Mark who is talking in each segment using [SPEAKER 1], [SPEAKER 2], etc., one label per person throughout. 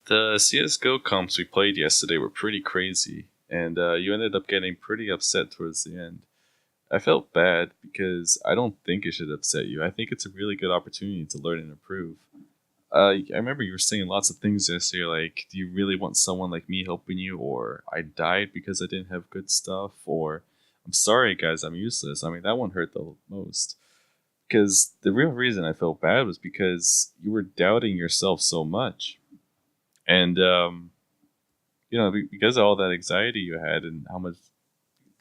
[SPEAKER 1] The CSGO comps we played yesterday were pretty crazy, and you ended up getting pretty upset towards the end. I felt bad because I don't think it should upset you. I think it's a really good opportunity to learn and improve. I remember you were saying lots of things yesterday, like, do you really want someone like me helping you? Or I died because I didn't have good stuff? Or I'm sorry, guys, I'm useless. I mean, that one hurt the most. Because the real reason I felt bad was because you were doubting yourself so much. And because of all that anxiety you had and how much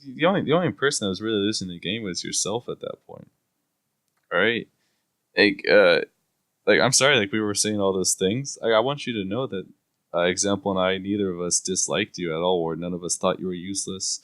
[SPEAKER 1] the only person that was really losing the game was yourself at that point. All right, like I'm sorry, like we were saying all those things. I want you to know that Example and I, neither of us disliked you at all, or none of us thought you were useless.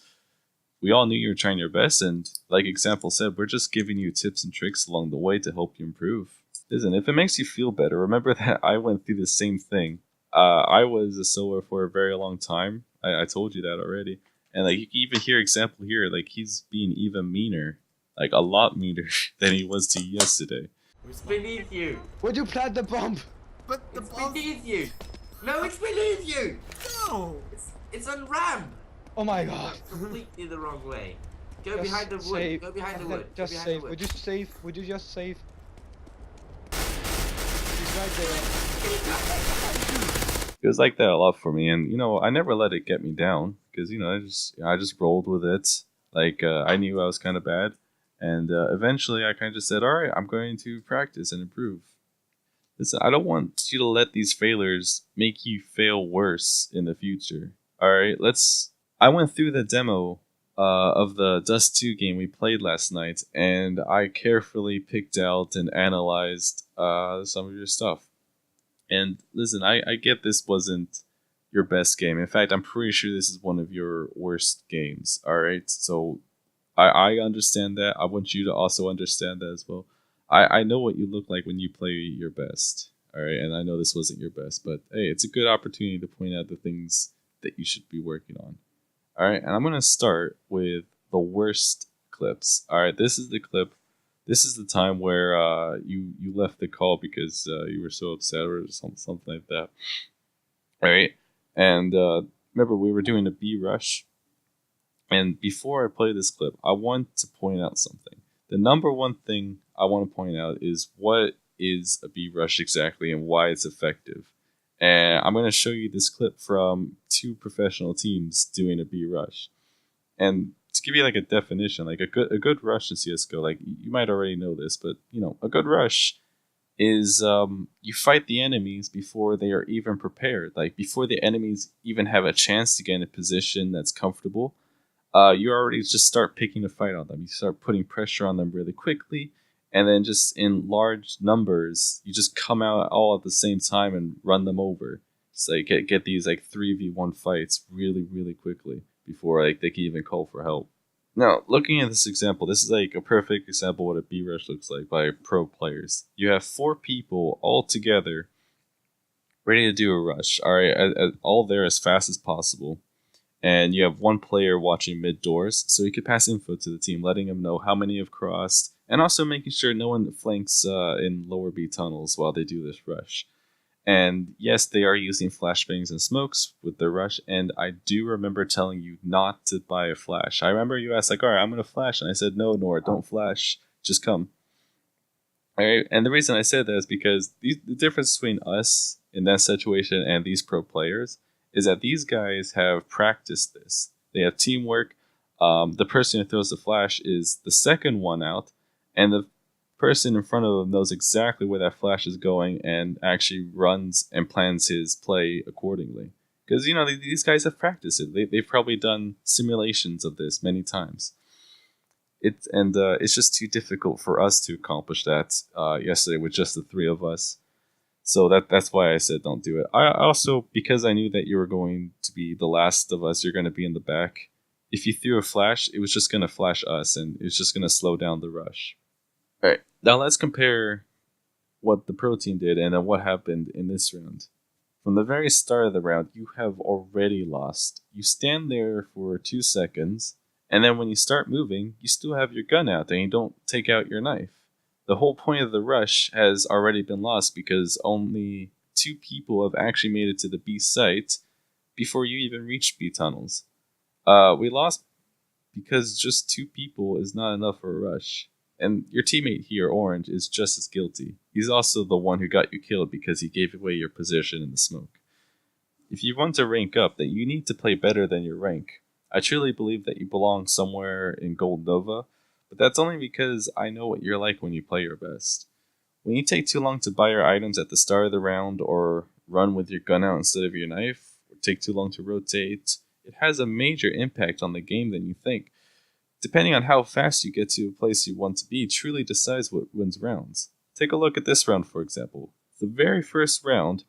[SPEAKER 1] We all knew you were trying your best, and like Example said, we're just giving you tips and tricks along the way to help you improve. Listen, if it makes you feel better, remember that I went through the same thing. I was a solo for a very long time. I told you that already. And like you can even hear Example here, like he's being even meaner, like a lot meaner than he was to you yesterday.
[SPEAKER 2] It's beneath you.
[SPEAKER 3] Would you plant the bomb?
[SPEAKER 4] But the
[SPEAKER 2] It's
[SPEAKER 4] bomb.
[SPEAKER 2] beneath you. No, it's beneath you.
[SPEAKER 4] No.
[SPEAKER 2] It's on ramp.
[SPEAKER 3] Oh my god.
[SPEAKER 2] Completely the wrong way. Go
[SPEAKER 3] Just
[SPEAKER 2] behind the wood.
[SPEAKER 3] save.
[SPEAKER 2] Go behind the wood.
[SPEAKER 3] Just
[SPEAKER 2] Go behind
[SPEAKER 3] save.
[SPEAKER 2] the wood.
[SPEAKER 3] Would you save? Would you just save? He's right there.
[SPEAKER 1] It was like that a lot for me, and I never let it get me down because I just rolled with it. Like I knew I was kind of bad, and eventually I kind of just said, "All right, I'm going to practice and improve." Listen, I don't want you to let these failures make you fail worse in the future. All right, I went through the demo of the Dust 2 game we played last night, and I carefully picked out and analyzed some of your stuff. And listen, I get this wasn't your best game. In fact, I'm pretty sure this is one of your worst games. All right, so I understand that. I want you to also understand that as well. I know what you look like when you play your best. All right, and I know this wasn't your best, but hey, it's a good opportunity to point out the things that you should be working on. All right, and I'm gonna start with the worst clips. All right, this is the clip. This is the time where you left the call because you were so upset or something like that. All right, and remember we were doing a B rush. And before I play this clip, I want to point out something. The number one thing I want to point out is what is a B rush exactly and why it's effective. And I'm going to show you this clip from two professional teams doing a B rush. And to give you like a definition, like a good rush in CS:GO, like you might already know this, but a good rush is you fight the enemies before they are even prepared, like before the enemies even have a chance to get in a position that's comfortable. You already just start picking a fight on them. You start putting pressure on them really quickly, and then just in large numbers, you just come out all at the same time and run them over. So like get these like 3v1 fights really, really quickly before like they can even call for help. Now, looking at this example, this is like a perfect example of what a B rush looks like by pro players. You have 4 people all together ready to do a rush. All right, all there as fast as possible. And you have one player watching mid doors, so he could pass info to the team, letting them know how many have crossed, and also making sure no one flanks in lower B tunnels while they do this rush. And yes, they are using flashbangs and smokes with their rush, and I do remember telling you not to buy a flash. I remember you asked, like, all right, I'm going to flash, and I said, no, Nora, don't flash, just come. All right, and the reason I said that is because the difference between us in that situation and these pro players is that these guys have practiced this. They have teamwork. The person who throws the flash is the second one out, and the person in front of them knows exactly where that flash is going and actually runs and plans his play accordingly. Because, these guys have practiced it. They've probably done simulations of this many times. It's just too difficult for us to accomplish that yesterday with just the 3 of us. So that's why I said don't do it. I also, because I knew that you were going to be the last of us, you're going to be in the back. If you threw a flash, it was just going to flash us, and it was just going to slow down the rush. All right, now let's compare what the pro team did and then what happened in this round. From the very start of the round, you have already lost. You stand there for 2 seconds, and then when you start moving, you still have your gun out and you don't take out your knife. The whole point of the rush has already been lost because only 2 people have actually made it to the B site before you even reached B tunnels. We lost because just 2 people is not enough for a rush. And your teammate here, Orange, is just as guilty. He's also the one who got you killed because he gave away your position in the smoke. If you want to rank up, then you need to play better than your rank. I truly believe that you belong somewhere in Gold Nova, but that's only because I know what you're like when you play your best. When you take too long to buy your items at the start of the round, or run with your gun out instead of your knife, or take too long to rotate, it has a major impact on the game than you think. Depending on how fast you get to a place you want to be truly decides what wins rounds. Take a look at this round, for example. The very first round,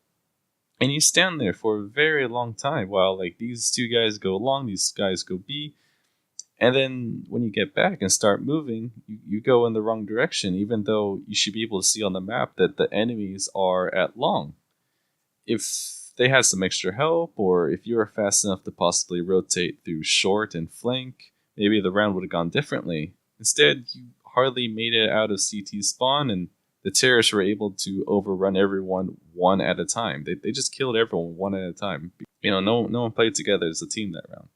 [SPEAKER 1] and you stand there for a very long time while like these 2 guys go long, these guys go B, and then when you get back and start moving, you go in the wrong direction, even though you should be able to see on the map that the enemies are at long. If they had some extra help, or if you were fast enough to possibly rotate through short and flank, maybe the round would have gone differently. Instead, you hardly made it out of CT spawn, and the terrorists were able to overrun everyone one at a time. They just killed everyone one at a time. No one played together as a team that round.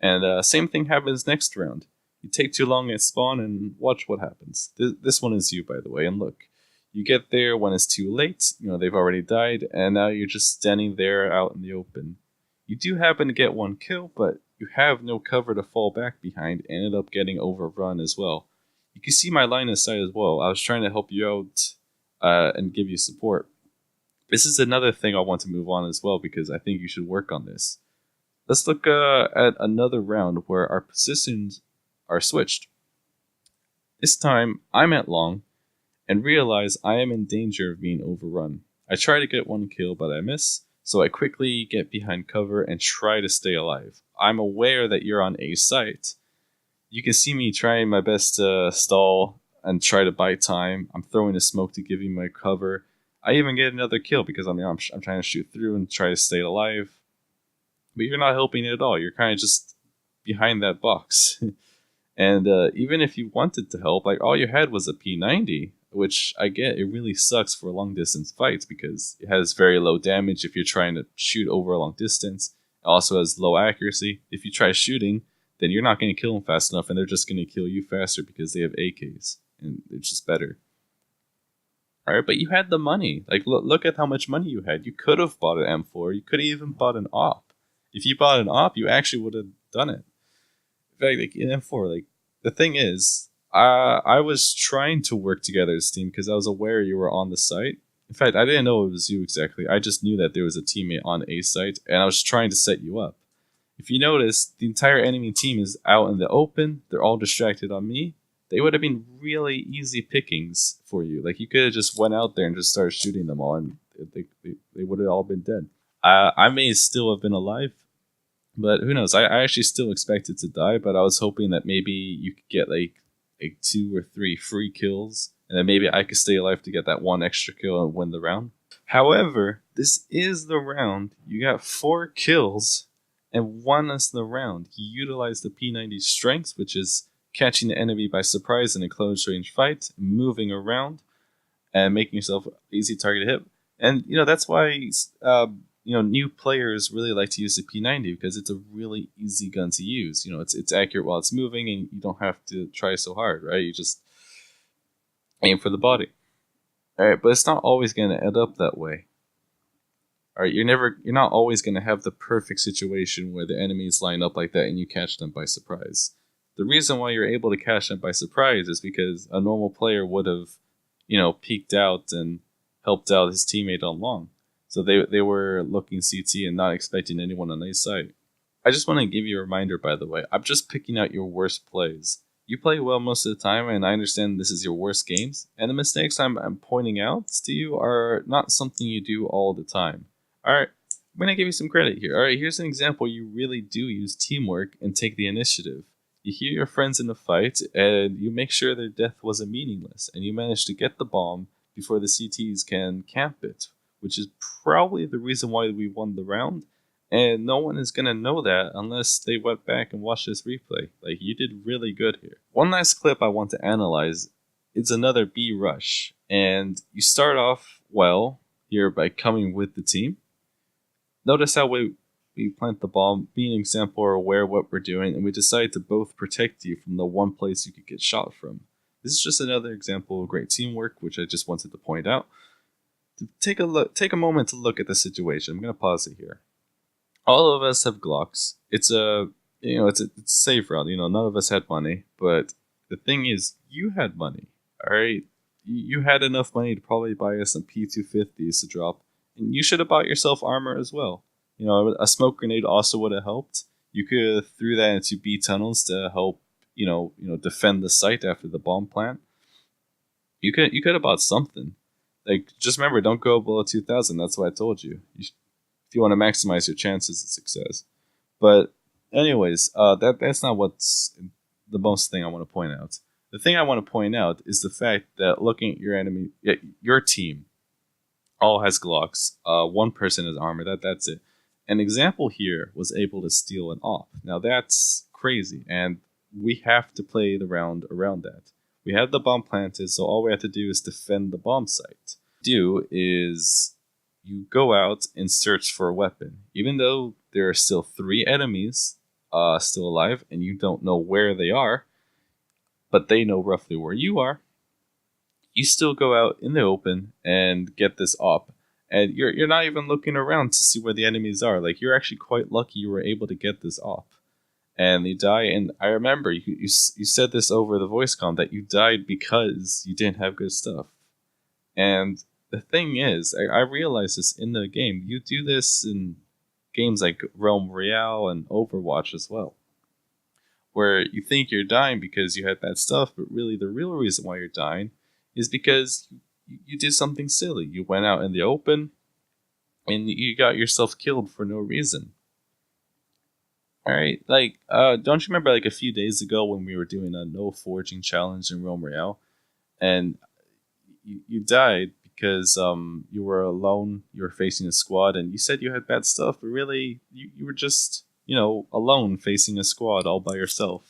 [SPEAKER 1] And same thing happens next round. You take too long at spawn and watch what happens. This one is you, by the way, and look. You get there when it's too late, they've already died, and now you're just standing there out in the open. You do happen to get 1 kill, but you have no cover to fall back behind, and ended up getting overrun as well. You can see my line of sight as well. I was trying to help you out and give you support. This is another thing I want to move on as well, because I think you should work on this. Let's look at another round where our positions are switched. This time, I'm at long, and realize I am in danger of being overrun. I try to get 1 kill, but I miss, so I quickly get behind cover and try to stay alive. I'm aware that you're on A site. You can see me trying my best to stall and try to buy time. I'm throwing a smoke to give you my cover. I even get another kill because I'm trying to shoot through and try to stay alive. But you're not helping at all. You're kind of just behind that box. And even if you wanted to help, like all you had was a P90, which I get, it really sucks for long distance fights because it has very low damage if you're trying to shoot over a long distance. It also has low accuracy. If you try shooting, then you're not going to kill them fast enough, and they're just going to kill you faster because they have AKs, and it's just better. Alright, but you had the money. Like, look at how much money you had. You could have bought an M4. You could have even bought an AWP. If you bought an AWP, you actually would have done it. In fact, like, in M4, like, the thing is, I was trying to work together as a team because I was aware you were on the site. In fact, I didn't know it was you exactly. I just knew that there was a teammate on A site, and I was trying to set you up. If you notice, the entire enemy team is out in the open. They're all distracted on me. They would have been really easy pickings for you. Like, you could have just went out there and just started shooting them all, and they would have all been dead. I may still have been alive, but who knows? I actually still expected to die, but I was hoping that maybe you could get like 2 or 3 free kills, and then maybe I could stay alive to get that 1 extra kill and win the round. However, this is the round. You got 4 kills and won us the round. You utilized the P90 strengths, which is catching the enemy by surprise in a close range fight, moving around, and making yourself easy target to hit. And that's why new players really like to use the P90 because it's a really easy gun to use. It's accurate while it's moving, and you don't have to try so hard, right? You just aim for the body. All right, but it's not always going to end up that way. All right, you're not always going to have the perfect situation where the enemies line up like that and you catch them by surprise. The reason why you're able to catch them by surprise is because a normal player would have, peeked out and helped out his teammate on long. So they were looking CT and not expecting anyone on their side. I just want to give you a reminder, by the way. I'm just picking out your worst plays. You play well most of the time, and I understand this is your worst games. And the mistakes I'm pointing out to you are not something you do all the time. Alright, I'm going to give you some credit here. Alright, here's an example you really do use teamwork and take the initiative. You hear your friends in a fight, and you make sure their death wasn't meaningless, and you manage to get the bomb before the CTs can camp it, which is probably the reason why we won the round, and no one is going to know that unless they went back and watched this replay. Like, you did really good here. One last clip I want to analyze is another B rush, and you start off well. here by coming with the team. Notice how we plant the bomb, be an example or aware of what we're doing, and we decide to both protect you from the one place you could get shot from. This is just another example of great teamwork, which I just wanted to point out. Take a moment to look at the situation. I'm gonna pause it here. All of us have Glocks. It's a safe route. None of us had money, but the thing is, you had money. All right, you had enough money to probably buy us some P250s to drop, and you should have bought yourself armor as well. A smoke grenade also would have helped. You could have threw that into B tunnels to help, defend the site after the bomb plant. You could have bought something. Like, just remember, don't go below 2,000. That's what I told you. If you want to maximize your chances of success. But anyways, that's not what's the most thing I want to point out. The thing I want to point out is the fact that looking at your enemy, your team, all has Glocks. One person has armor. That's it. An example here was able to steal an op. Now that's crazy, and we have to play the round around that. We have the bomb planted, so all we have to do is defend the bomb site. Do is you go out and search for a weapon. Even though there are still 3 enemies still alive, and you don't know where they are, but they know roughly where you are, you still go out in the open and get this op. And you're not even looking around to see where the enemies are. Like, you're actually quite lucky you were able to get this op. And you die, and I remember you said this over the voice comm that you died because you didn't have good stuff. And the thing is, I realized this in the game. You do this in games like Realm Royale and Overwatch as well, where you think you're dying because you had bad stuff, but really the real reason why you're dying is because you did something silly. You went out in the open, and you got yourself killed for no reason. All right, don't you remember a few days ago when we were doing a no forging challenge in Realm Royale, and you died because you were alone, you were facing a squad, and you said you had bad stuff, but really you were just alone facing a squad all by yourself.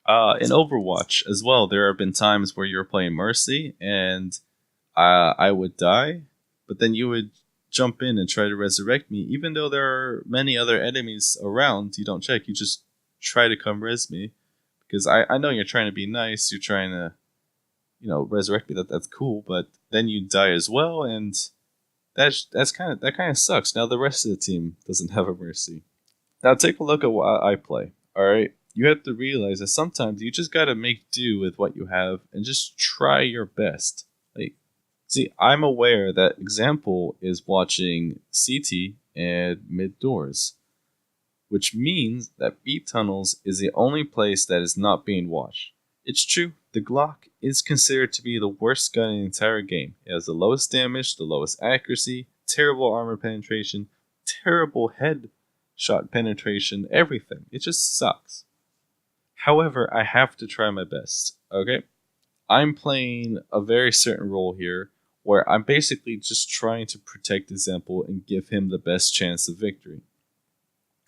[SPEAKER 1] In Overwatch as well, there have been times where you were playing Mercy, and I would die, but then you would jump in and try to resurrect me, even though there are many other enemies around. You don't check, you just try to come res me, because I know you're trying to be nice, you're trying to resurrect me. That's cool, but then you die as well, and that kind of sucks. Now the rest of the team doesn't have a mercy. Now take a look at what I play. All right, you have to realize that sometimes you just gotta make do with what you have and just try your best. See, I'm aware that example is watching CT and mid doors, which means that B tunnels is the only place that is not being watched. It's true, the Glock is considered to be the worst gun in the entire game. It has the lowest damage, the lowest accuracy, terrible armor penetration, terrible headshot penetration, everything. It just sucks. However, I have to try my best, okay? I'm playing a very certain role here, where I'm basically just trying to protect Example and give him the best chance of victory.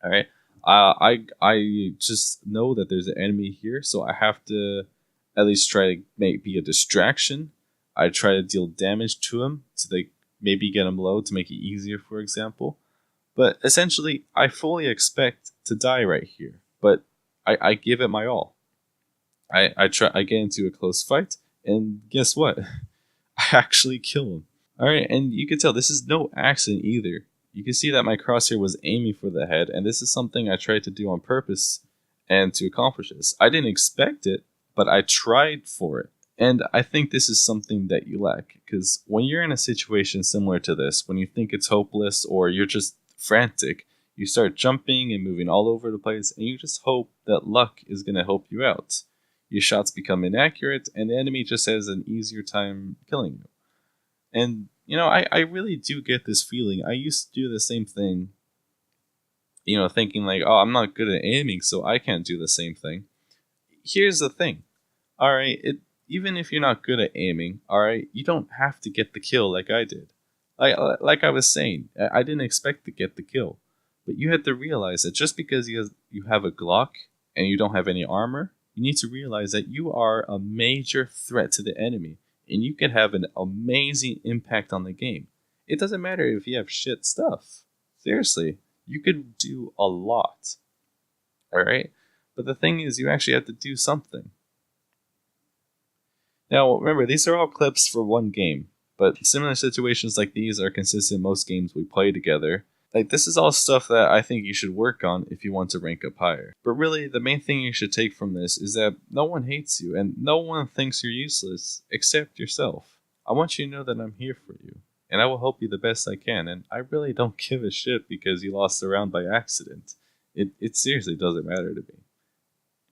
[SPEAKER 1] All right, I just know that there's an enemy here, so I have to at least try to be a distraction. I try to deal damage to him to maybe get him low to make it easier, for example. But essentially, I fully expect to die right here, but I give it my all. I get into a close fight, and guess what? I actually kill him. Alright, and you can tell this is no accident either. You can see that my crosshair was aiming for the head, and this is something I tried to do on purpose and to accomplish this. I didn't expect it, but I tried for it. And I think this is something that you lack, because when you're in a situation similar to this, when you think it's hopeless or you're just frantic, you start jumping and moving all over the place, and you just hope that luck is going to help you out. Your shots become inaccurate, and the enemy just has an easier time killing you. And, I really do get this feeling. I used to do the same thing, thinking I'm not good at aiming, so I can't do the same thing. Here's the thing. Alright, even if you're not good at aiming, alright, you don't have to get the kill like I did. Like I was saying, I didn't expect to get the kill. But you had to realize that just because you have a Glock and you don't have any armor, you need to realize that you are a major threat to the enemy, and you can have an amazing impact on the game. It doesn't matter if you have shit stuff. Seriously, you could do a lot. Alright? But the thing is, you actually have to do something. Now, remember, these are all clips for one game, but similar situations like these are consistent in most games we play together. Like, this is all stuff that I think you should work on if you want to rank up higher. But really, the main thing you should take from this is that no one hates you, and no one thinks you're useless, except yourself. I want you to know that I'm here for you, and I will help you the best I can, and I really don't give a shit because you lost a round by accident. It seriously doesn't matter to me.